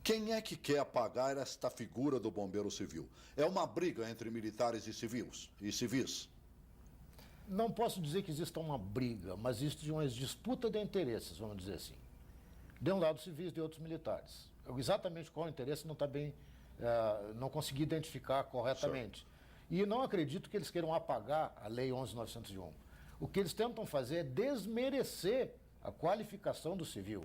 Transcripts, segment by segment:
Quem é que quer apagar esta figura do bombeiro civil? É uma briga entre militares e civis? Não posso dizer que exista uma briga, mas existe uma disputa de interesses, vamos dizer assim. De um lado civis, de outros militares. Exatamente qual o interesse não está bem, não consegui identificar corretamente. Certo. E não acredito que eles queiram apagar a Lei 11.901. O que eles tentam fazer é desmerecer a qualificação do civil.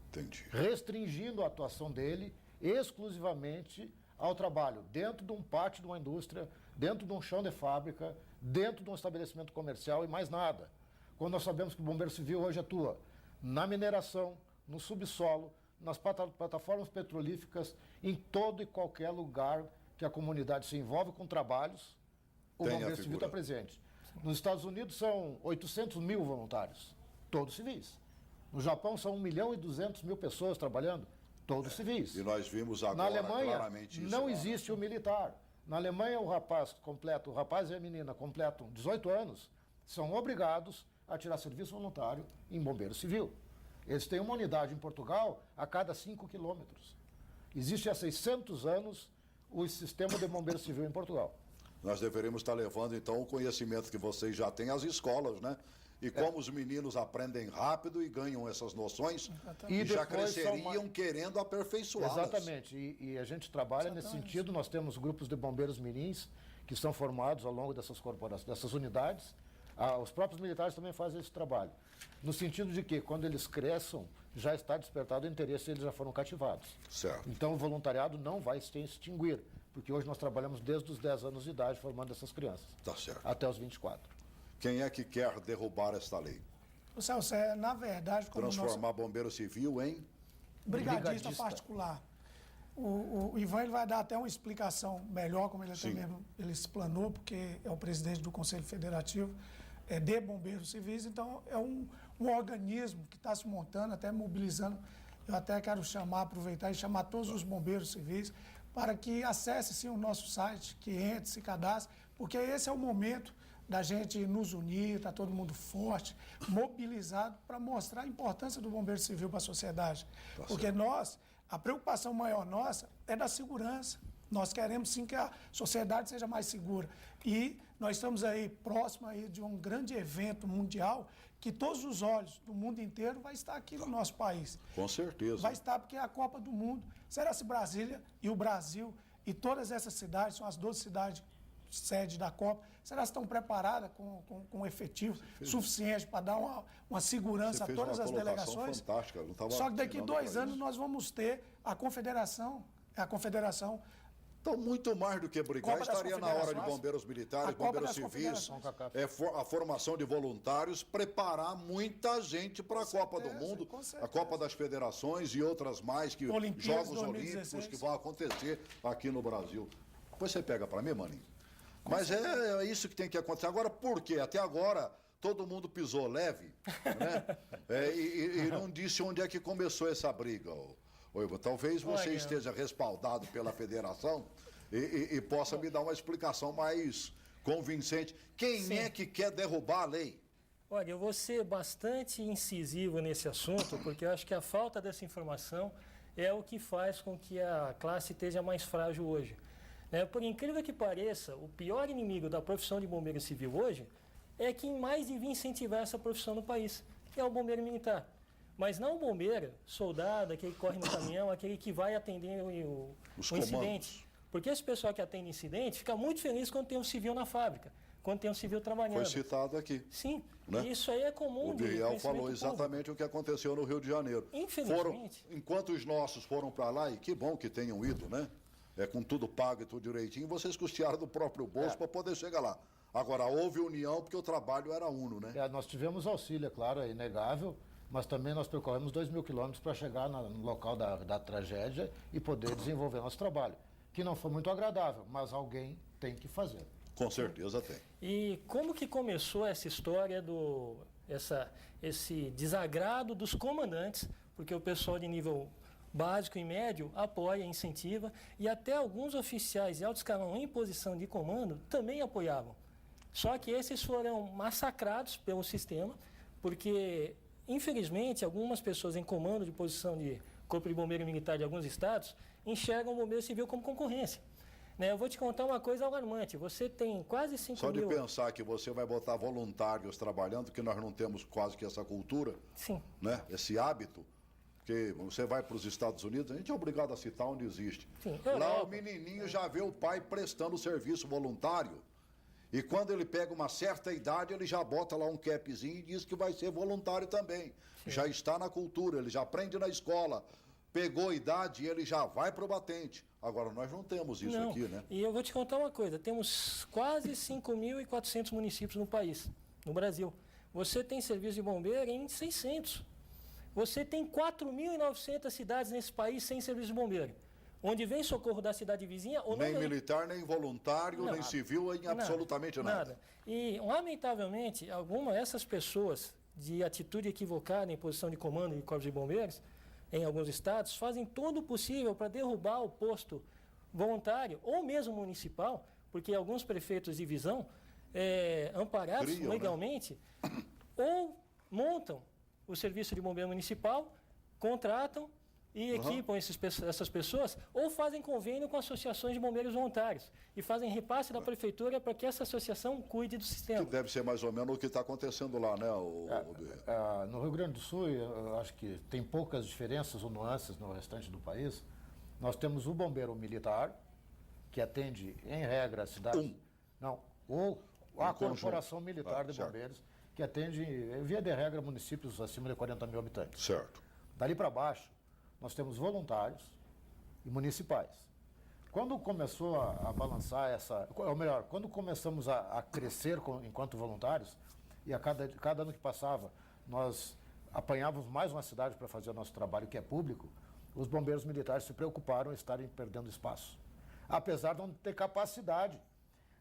Entendi. Restringindo a atuação dele exclusivamente ao trabalho, dentro de um pátio de uma indústria, dentro de um chão de fábrica, dentro de um estabelecimento comercial e mais nada. Quando nós sabemos que o bombeiro civil hoje atua na mineração, no subsolo, nas plataformas petrolíferas, em todo e qualquer lugar que a comunidade se envolve com trabalhos, o bombeiro civil está presente. Nos Estados Unidos são 800 mil voluntários, todos civis. No Japão são 1.200.000 pessoas trabalhando, todos civis. E nós vimos agora na Alemanha, claramente isso. Não existe o militar. Na Alemanha, o rapaz e a menina completam 18 anos, são obrigados a tirar serviço voluntário em bombeiro civil. Eles têm uma unidade em Portugal a cada 5 quilômetros. Existe há 600 anos o sistema de bombeiro civil em Portugal. Nós deveríamos estar levando, então, o conhecimento que vocês já têm às escolas, né? E como os meninos aprendem rápido e ganham essas noções e já cresceriam querendo aperfeiçoá-las. Exatamente. E a gente trabalha nesse sentido. Nós temos grupos de bombeiros mirins que são formados ao longo dessas corporações, dessas unidades. Os próprios militares também fazem esse trabalho. No sentido de que, quando eles cresçam, já está despertado o interesse e eles já foram cativados. Certo. Então, o voluntariado não vai se extinguir, porque hoje nós trabalhamos desde os 10 anos de idade formando essas crianças. Tá certo. Até os 24. Quem é que quer derrubar esta lei? O Celso, na verdade... Transformar bombeiro civil em... brigadista particular. O Ivan ele vai dar até uma explicação melhor, como ele até mesmo ele explanou, porque é o presidente do Conselho Federativo de Bombeiros Civis, então é um organismo que está se montando, até mobilizando. Eu até quero aproveitar e chamar todos os bombeiros civis para que acessem sim, o nosso site, que entre, se cadastre, porque esse é o momento da gente nos unir, está todo mundo forte, mobilizado para mostrar a importância do bombeiro civil para a sociedade. Porque a preocupação maior nossa é da segurança. Nós queremos sim que a sociedade seja mais segura. E nós estamos aí próximo aí de um grande evento mundial que todos os olhos do mundo inteiro vai estar aqui no nosso país. Com certeza. Vai estar porque é a Copa do Mundo. Será-se Brasília e o Brasil e todas essas cidades, são as 12 cidades sede da Copa, será que estão preparadas com efetivo suficiente para dar uma segurança a todas as delegações? Fantástica. Não tava Só que daqui 2 anos nós vamos ter a confederação. Então, muito mais do que brigar, estaria na hora de bombeiros militares, bombeiros civis, a formação de voluntários, preparar muita gente para a Copa do Mundo, a Copa das Federações e outras mais, Jogos Olímpicos que vão acontecer aqui no Brasil. Depois você pega para mim, maninho. Mas é isso que tem que acontecer. Agora, por quê? Até agora, todo mundo pisou leve, né? E não disse onde é que começou essa briga. Ivo, talvez você esteja respaldado pela federação e possa me dar uma explicação mais convincente. Quem é que quer derrubar a lei? Olha, eu vou ser bastante incisivo nesse assunto, porque eu acho que a falta dessa informação é o que faz com que a classe esteja mais frágil hoje. Por incrível que pareça, o pior inimigo da profissão de bombeiro civil hoje é quem mais devia incentivar essa profissão no país, que é o bombeiro militar. Mas não o bombeiro, soldado, aquele que corre no caminhão, aquele que vai atender o incidente. Porque esse pessoal que atende incidente fica muito feliz quando tem um civil na fábrica, quando tem um civil trabalhando. Foi citado aqui. Sim, né? Isso aí é comum. O Biel falou exatamente o que aconteceu no Rio de Janeiro. Infelizmente. Enquanto os nossos foram para lá, e que bom que tenham ido, né? Com tudo pago e tudo direitinho, vocês custearam do próprio bolso para poder chegar lá. Agora, houve união porque o trabalho era uno, né? Nós tivemos auxílio, é claro, é inegável, mas também nós percorremos 2.000 quilômetros para chegar no local da tragédia e poder desenvolver nosso trabalho, que não foi muito agradável, mas alguém tem que fazer. Com certeza tem. E como que começou essa história esse desagrado dos comandantes, porque o pessoal de nível básico e médio apoia, incentiva, e até alguns oficiais de alto escalão em posição de comando também apoiavam. Só que esses foram massacrados pelo sistema, porque, infelizmente, algumas pessoas em comando de posição de Corpo de Bombeiro Militar de alguns estados, enxergam o Bombeiro Civil como concorrência. Né? Eu vou te contar uma coisa alarmante. Você tem quase 5 Só mil... de pensar que você vai botar voluntários trabalhando, que nós não temos quase que essa cultura, Sim. né? Esse hábito, que você vai para os Estados Unidos, a gente é obrigado a citar onde existe. Sim. Lá o menininho já vê o pai prestando serviço voluntário. E quando ele pega uma certa idade, ele já bota lá um capzinho e diz que vai ser voluntário também. Sim. Já está na cultura, ele já aprende na escola. Pegou idade e ele já vai para o batente. Agora, nós não temos isso aqui, né? E eu vou te contar uma coisa. Temos quase 5.400 municípios no país, no Brasil. Você tem serviço de bombeiro em 600. Você tem 4.900 cidades nesse país sem serviço de bombeiro. Onde vem socorro da cidade vizinha ou não nem vem. Militar, nem voluntário, nem civil, nem absolutamente nada. E, lamentavelmente, essas pessoas de atitude equivocada em posição de comando de corpos de bombeiros, em alguns estados, fazem todo o possível para derrubar o posto voluntário ou mesmo municipal, porque alguns prefeitos de divisão, amparados legalmente, né? Ou montam o serviço de bombeiro municipal, contratam e equipam essas pessoas, ou fazem convênio com associações de bombeiros voluntários e fazem repasse da prefeitura para que essa associação cuide do sistema. Que deve ser mais ou menos o que está acontecendo lá, né? No Rio Grande do Sul, eu acho que tem poucas diferenças ou nuances no restante do país. Nós temos o bombeiro militar, que atende, em regra, a cidades... Ou a Corporação Militar de Bombeiros, que atende, via de regra, municípios acima de 40 mil habitantes. Certo. Dali para baixo, nós temos voluntários e municipais. Quando começou a balançar ou melhor, quando começamos a crescer enquanto voluntários, e a cada ano que passava, nós apanhávamos mais uma cidade para fazer o nosso trabalho, que é público, os bombeiros militares se preocuparam em estarem perdendo espaço. Apesar de não ter capacidade.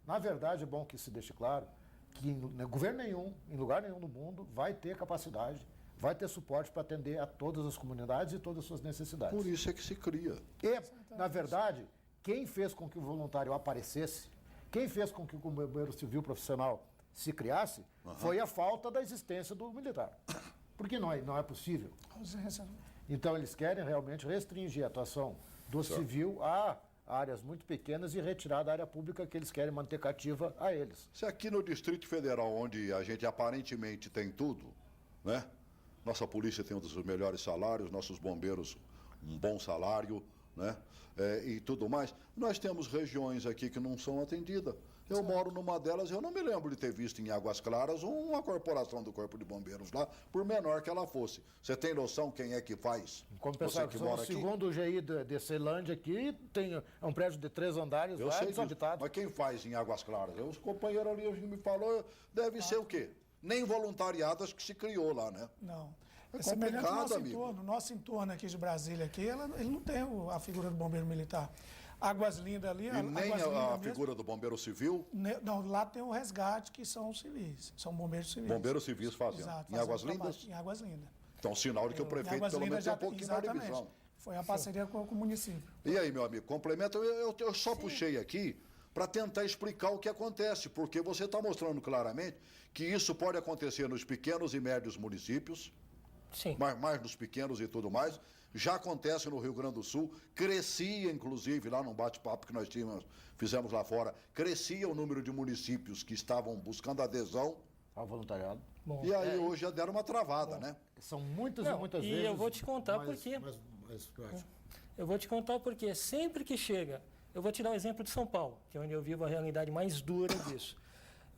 Na verdade, é bom que se deixe claro que governo nenhum, em lugar nenhum do mundo, vai ter capacidade, vai ter suporte para atender a todas as comunidades e todas as suas necessidades. Por isso é que se cria. E, na verdade, quem fez com que o voluntário aparecesse, quem fez com que o bombeiro civil profissional se criasse, foi a falta da existência do militar. Porque não é possível. Então, eles querem realmente restringir a atuação do civil a áreas muito pequenas e retirar da área pública que eles querem manter cativa a eles. Se aqui no Distrito Federal, onde a gente aparentemente tem tudo, né? Nossa polícia tem um dos melhores salários, nossos bombeiros um bom salário, né? E tudo mais. Nós temos regiões aqui que não são atendidas. Eu moro numa delas, eu não me lembro de ter visto em Águas Claras uma corporação do Corpo de Bombeiros lá, por menor que ela fosse. Você tem noção quem é que faz? Como pensar, que mora aqui? Segundo o GI de Ceilândia aqui, tem um prédio de 3 andares lá, desabitado. Mas quem faz em Águas Claras? Os companheiros ali me falou, deve ser o quê? Nem voluntariado acho que se criou lá, né? Não. É complicado, amigo. No nosso entorno aqui de Brasília, ele não tem a figura do bombeiro militar. Águas Lindas ali... E nem a figura do bombeiro civil? Não, lá tem o resgate, que são os civis, são bombeiros civis. Bombeiros civis fazendo. Exato, em Águas Lindas? Em Águas Lindas. Então, sinal de que o prefeito pelo menos tem um pouquinho mais de visão. Foi a parceria com o município. E aí, meu amigo, complementa, eu só puxei aqui para tentar explicar o que acontece, porque você está mostrando claramente que isso pode acontecer nos pequenos e médios municípios, sim, mais nos pequenos e tudo mais. Já acontece no Rio Grande do Sul, crescia, inclusive, lá num bate-papo que nós fizemos lá fora, crescia o número de municípios que estavam buscando adesão ao voluntariado. Bom, e aí hoje já deram uma travada, né? São muitas e muitas vezes... E eu vou te contar por quê. Eu vou te contar porque sempre que chega... Eu vou te dar um exemplo de São Paulo, que é onde eu vivo a realidade mais dura disso.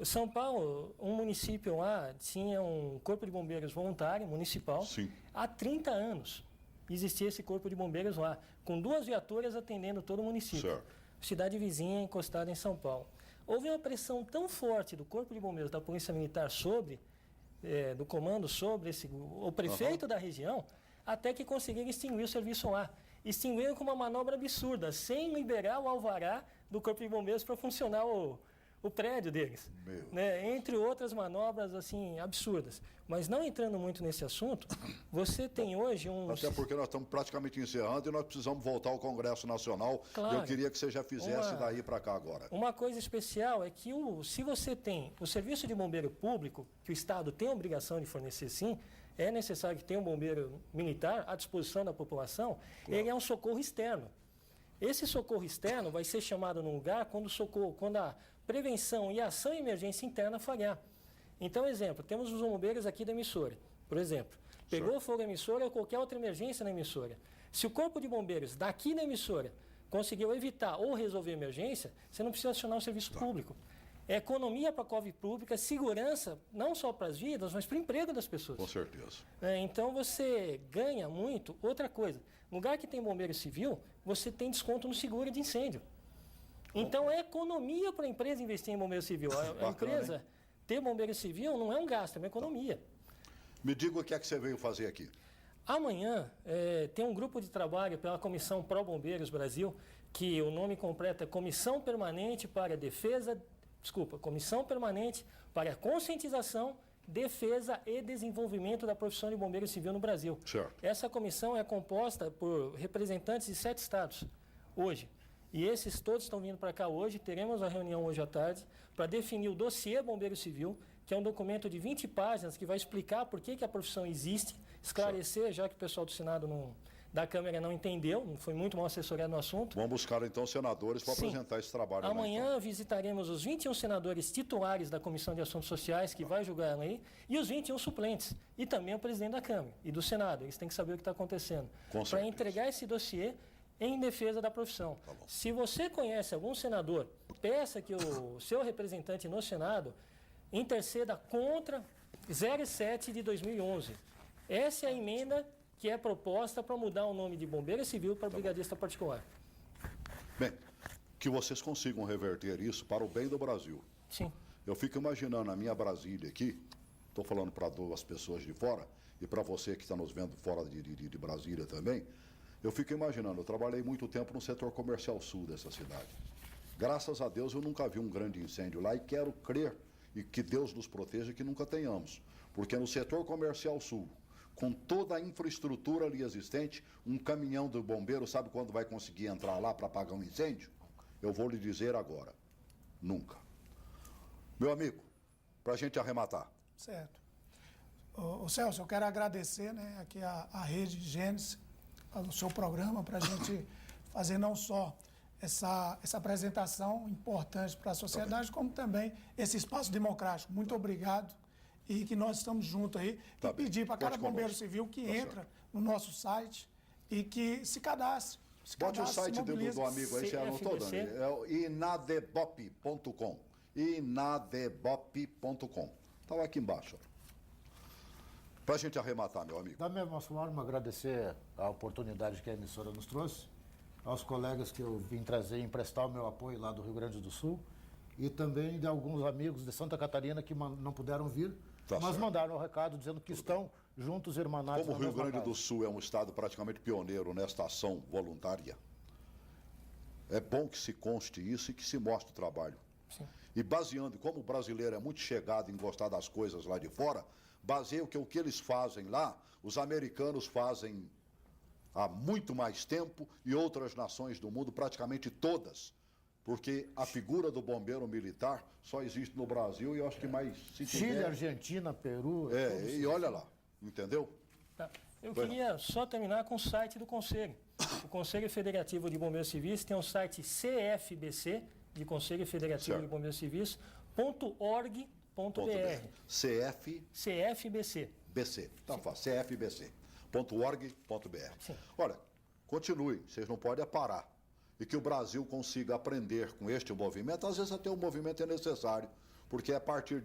São Paulo, um município lá, tinha um corpo de bombeiros voluntário, municipal. Sim. Há 30 anos existia esse corpo de bombeiros lá, com 2 viaturas atendendo todo o município. Certo. Cidade vizinha, encostada em São Paulo. Houve uma pressão tão forte do corpo de bombeiros da Polícia Militar do comando sobre o prefeito da região, até que conseguiram extinguir o serviço lá. Extinguiram com uma manobra absurda, sem liberar o alvará do Corpo de Bombeiros para funcionar o prédio deles. Né? Entre outras manobras assim absurdas. Mas não entrando muito nesse assunto, você tem hoje um... Até porque nós estamos praticamente encerrando e nós precisamos voltar ao Congresso Nacional. Claro. Eu queria que você já fizesse daí para cá agora. Uma coisa especial é que se você tem o serviço de bombeiro público, que o Estado tem a obrigação de fornecer sim, é necessário que tenha um bombeiro militar à disposição da população, ele é um socorro externo. Esse socorro externo vai ser chamado num lugar quando a prevenção e a ação em emergência interna falhar. Então, exemplo, temos os bombeiros aqui da emissora, por exemplo. Pegou fogo na emissora ou qualquer outra emergência na emissora. Se o corpo de bombeiros daqui da emissora conseguiu evitar ou resolver a emergência, você não precisa acionar o serviço público. É economia para a cofre pública, segurança, não só para as vidas, mas para o emprego das pessoas. Com certeza. Então você ganha muito. Outra coisa, no lugar que tem bombeiro civil, você tem desconto no seguro de incêndio. Então é economia para a empresa investir em bombeiro civil. A empresa ter bombeiro civil não é um gasto, é uma economia. Me diga o que é que você veio fazer aqui. Amanhã tem um grupo de trabalho pela Comissão Pró Bombeiros Brasil, que o nome completo é Comissão Permanente para a Conscientização, Defesa e Desenvolvimento da Profissão de Bombeiro Civil no Brasil. Certo. Essa comissão é composta por representantes de 7 estados, hoje. E esses todos estão vindo para cá hoje, teremos uma reunião hoje à tarde, para definir o dossiê Bombeiro Civil, que é um documento de 20 páginas que vai explicar por que a profissão existe, esclarecer, já que o pessoal do Senado da Câmara não entendeu, foi muito mal assessorado no assunto. Vamos buscar, então, senadores para apresentar esse trabalho. Amanhã visitaremos os 21 senadores titulares da Comissão de Assuntos Sociais, que vai julgar a lei, e os 21 suplentes, e também o presidente da Câmara e do Senado. Eles têm que saber o que está acontecendo. Para entregar esse dossiê em defesa da profissão. Se você conhece algum senador, peça que o seu representante no Senado interceda contra 07 de 2011. Essa é a emenda que é proposta para mudar o nome de bombeiro civil para brigadista particular. Bem, que vocês consigam reverter isso para o bem do Brasil. Sim. Eu fico imaginando a minha Brasília aqui, estou falando para 2 pessoas de fora, e para você que está nos vendo fora de Brasília também, eu fico imaginando, eu trabalhei muito tempo no setor comercial sul dessa cidade. Graças a Deus eu nunca vi um grande incêndio lá e quero crer e que Deus nos proteja que nunca tenhamos. Porque no setor comercial sul, com toda a infraestrutura ali existente, um caminhão do bombeiro sabe quando vai conseguir entrar lá para apagar um incêndio? Eu vou lhe dizer agora, nunca. Meu amigo, para a gente arrematar. Certo. Ô Celso, eu quero agradecer, né, aqui a Rede Gênesis, o seu programa, para a gente fazer não só essa apresentação importante para a sociedade, como também esse espaço democrático. Muito obrigado e que nós estamos juntos aí. E pedir para cada bombeiro civil que entra no nosso site e que se cadastre. Bote o site do amigo aí, você anotou, Dani? É o inadebop.com. Inadebop.com. Estava aqui embaixo. Para a gente arrematar, meu amigo. Da mesma forma, agradecer a oportunidade que a emissora nos trouxe, aos colegas que eu vim trazer e emprestar o meu apoio lá do Rio Grande do Sul, e também de alguns amigos de Santa Catarina que não puderam vir, mas mandaram o recado dizendo que estão juntos, irmanados. Como o Rio Grande do Sul é um estado praticamente pioneiro nesta ação voluntária, é bom que se conste isso e que se mostre o trabalho. Sim. E baseando, como o brasileiro é muito chegado em gostar das coisas lá de fora, baseio que o que eles fazem lá, os americanos fazem há muito mais tempo e outras nações do mundo, praticamente todas, porque a figura do bombeiro militar só existe no Brasil e eu acho que mais... Chile, Argentina, Peru... e olha lá, entendeu? Tá. Eu queria só terminar com o site do Conselho. O Conselho Federativo de Bombeiros Civis tem um site CFBC, de Conselho Federativo de Bombeiros Civis, .org.br. CFBC. BC, tá fácil, CFBC.org.br. Olha, continue, vocês não podem parar. E que o Brasil consiga aprender com este movimento, às vezes até o movimento é necessário, porque é a partir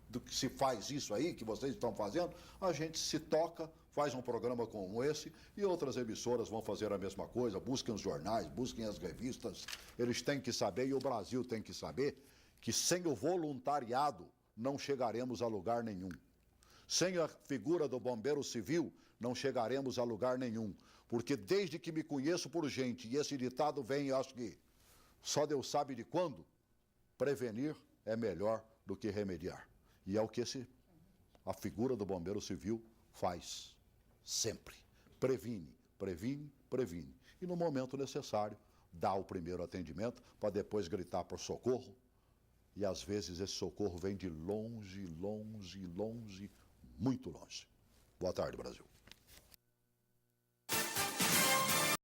do que se faz isso aí, que vocês estão fazendo, a gente se toca, faz um programa como esse, e outras emissoras vão fazer a mesma coisa, busquem os jornais, busquem as revistas, eles têm que saber, e o Brasil tem que saber, que sem o voluntariado não chegaremos a lugar nenhum. Sem a figura do bombeiro civil, não chegaremos a lugar nenhum. Porque desde que me conheço por gente, e esse ditado vem, acho que só Deus sabe de quando, prevenir é melhor do que remediar. E é o que a figura do bombeiro civil faz sempre. Previne, previne, previne. E no momento necessário, dá o primeiro atendimento para depois gritar por socorro. E às vezes esse socorro vem de longe, longe, longe, muito longe. Boa tarde, Brasil.